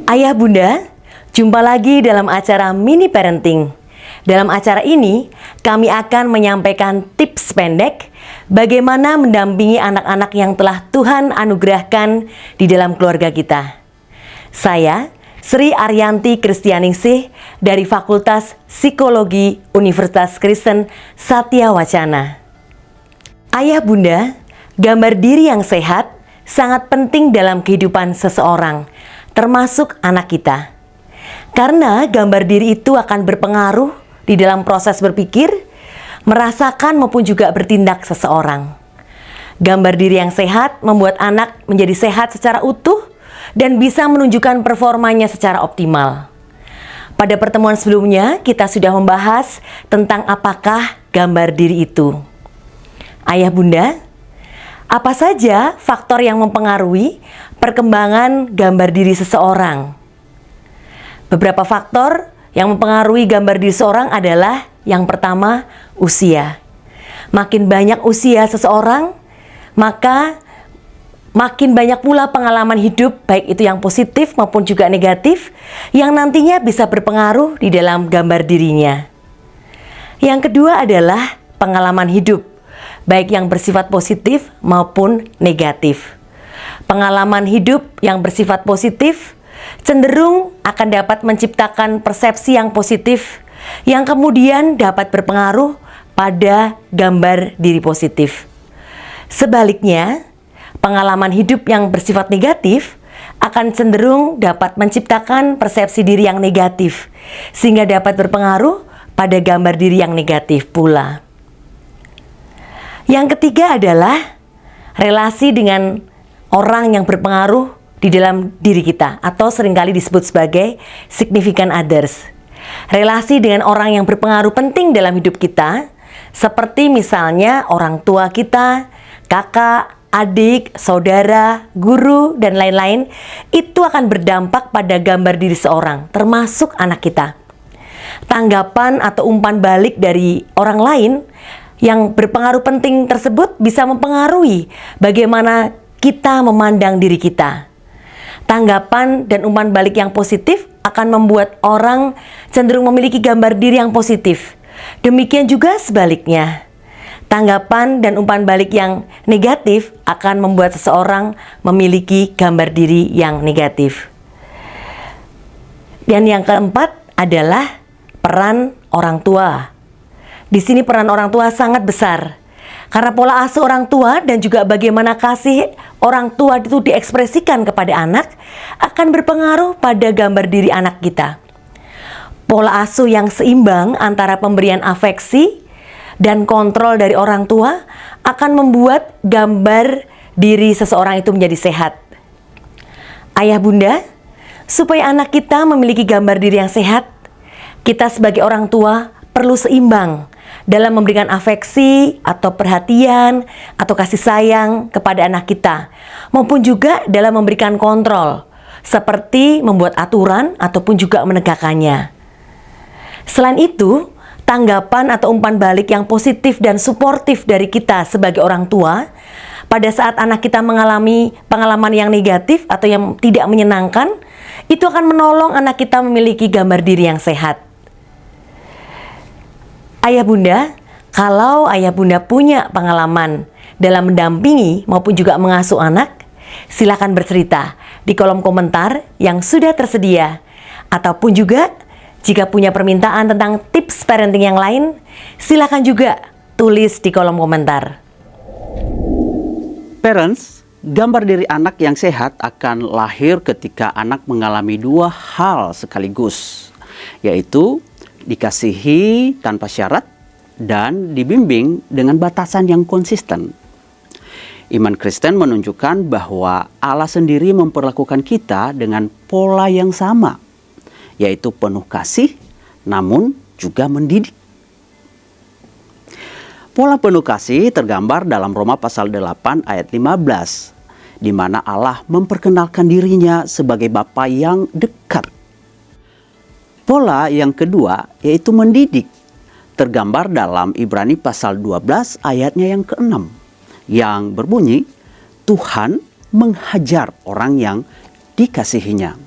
Ayah Bunda, jumpa lagi dalam acara Mini Parenting. Dalam acara ini, kami akan menyampaikan tips pendek bagaimana mendampingi anak-anak yang telah Tuhan anugerahkan di dalam keluarga kita. Saya, Sri Ariyanti Kristianingsih dari Fakultas Psikologi Universitas Kristen Satya Wacana. Ayah Bunda, gambar diri yang sehat sangat penting dalam kehidupan seseorang, termasuk anak kita. Karena gambar diri itu akan berpengaruh di dalam proses berpikir, merasakan maupun juga bertindak seseorang. Gambar diri yang sehat membuat anak menjadi sehat secara utuh dan bisa menunjukkan performanya secara optimal. Pada pertemuan sebelumnya, kita sudah membahas tentang apakah gambar diri itu. Ayah Bunda, apa saja faktor yang mempengaruhi perkembangan gambar diri seseorang? Beberapa faktor yang mempengaruhi gambar diri seseorang adalah yang pertama, usia. Makin banyak usia seseorang, maka makin banyak pula pengalaman hidup, baik itu yang positif maupun juga negatif, yang nantinya bisa berpengaruh di dalam gambar dirinya. Yang kedua adalah pengalaman hidup, baik yang bersifat positif maupun negatif. Pengalaman hidup yang bersifat positif cenderung akan dapat menciptakan persepsi yang positif yang kemudian dapat berpengaruh pada gambar diri positif. Sebaliknya, pengalaman hidup yang bersifat negatif akan cenderung dapat menciptakan persepsi diri yang negatif sehingga dapat berpengaruh pada gambar diri yang negatif pula. Yang ketiga adalah relasi dengan orang yang berpengaruh di dalam diri kita atau seringkali disebut sebagai significant others. Relasi dengan orang yang berpengaruh penting dalam hidup kita, seperti misalnya orang tua kita, kakak, adik, saudara, guru, dan lain-lain, itu akan berdampak pada gambar diri seorang, termasuk anak kita. Tanggapan atau umpan balik dari orang lain yang berpengaruh penting tersebut bisa mempengaruhi bagaimana kita memandang diri kita. Tanggapan dan umpan balik yang positif akan membuat orang cenderung memiliki gambar diri yang positif. Demikian juga sebaliknya. Tanggapan dan umpan balik yang negatif akan membuat seseorang memiliki gambar diri yang negatif. Dan yang keempat adalah peran orang tua. Di sini peran orang tua sangat besar. Karena pola asuh orang tua dan juga bagaimana kasih orang tua itu diekspresikan kepada anak akan berpengaruh pada gambar diri anak kita. Pola asuh yang seimbang antara pemberian afeksi dan kontrol dari orang tua akan membuat gambar diri seseorang itu menjadi sehat. Ayah Bunda, supaya anak kita memiliki gambar diri yang sehat, kita sebagai orang tua perlu seimbang dalam memberikan afeksi atau perhatian atau kasih sayang kepada anak kita, maupun juga dalam memberikan kontrol seperti membuat aturan ataupun juga menegakkannya. Selain itu, tanggapan atau umpan balik yang positif dan suportif dari kita sebagai orang tua pada saat anak kita mengalami pengalaman yang negatif atau yang tidak menyenangkan, itu akan menolong anak kita memiliki gambar diri yang sehat. Ayah Bunda, kalau Ayah Bunda punya pengalaman dalam mendampingi maupun juga mengasuh anak, silakan bercerita di kolom komentar yang sudah tersedia. Ataupun juga jika punya permintaan tentang tips parenting yang lain, silakan juga tulis di kolom komentar. Parents, gambar diri anak yang sehat akan lahir ketika anak mengalami dua hal sekaligus, yaitu dikasihi tanpa syarat dan dibimbing dengan batasan yang konsisten. Iman Kristen menunjukkan bahwa Allah sendiri memperlakukan kita dengan pola yang sama, yaitu penuh kasih namun juga mendidik. Pola penuh kasih tergambar dalam Roma pasal 8 ayat 15, di mana Allah memperkenalkan dirinya sebagai Bapa yang dekat. Pola yang kedua yaitu mendidik, tergambar dalam Ibrani pasal 12 ayatnya yang ke-6, yang berbunyi, Tuhan menghajar orang yang dikasihinya.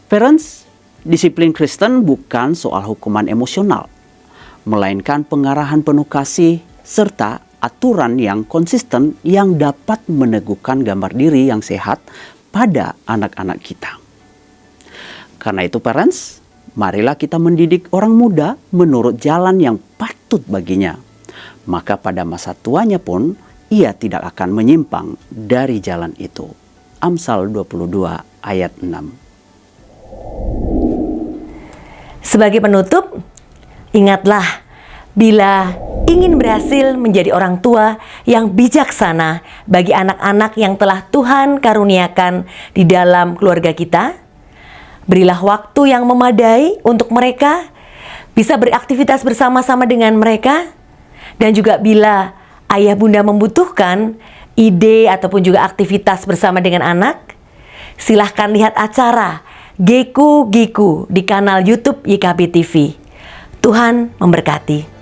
Parents, disiplin Kristen bukan soal hukuman emosional, melainkan pengarahan penuh kasih serta aturan yang konsisten yang dapat meneguhkan gambar diri yang sehat pada anak-anak kita. Karena itu parents, marilah kita mendidik orang muda menurut jalan yang patut baginya. Maka pada masa tuanya pun ia tidak akan menyimpang dari jalan itu. Amsal 22 ayat 6. Sebagai penutup, ingatlah bila ingin berhasil menjadi orang tua yang bijaksana bagi anak-anak yang telah Tuhan karuniakan di dalam keluarga kita, berilah waktu yang memadai untuk mereka bisa beraktivitas bersama-sama dengan mereka, dan juga bila ayah bunda membutuhkan ide ataupun juga aktivitas bersama dengan anak, silahkan lihat acara Geku Giku di kanal YouTube YKB TV. Tuhan memberkati.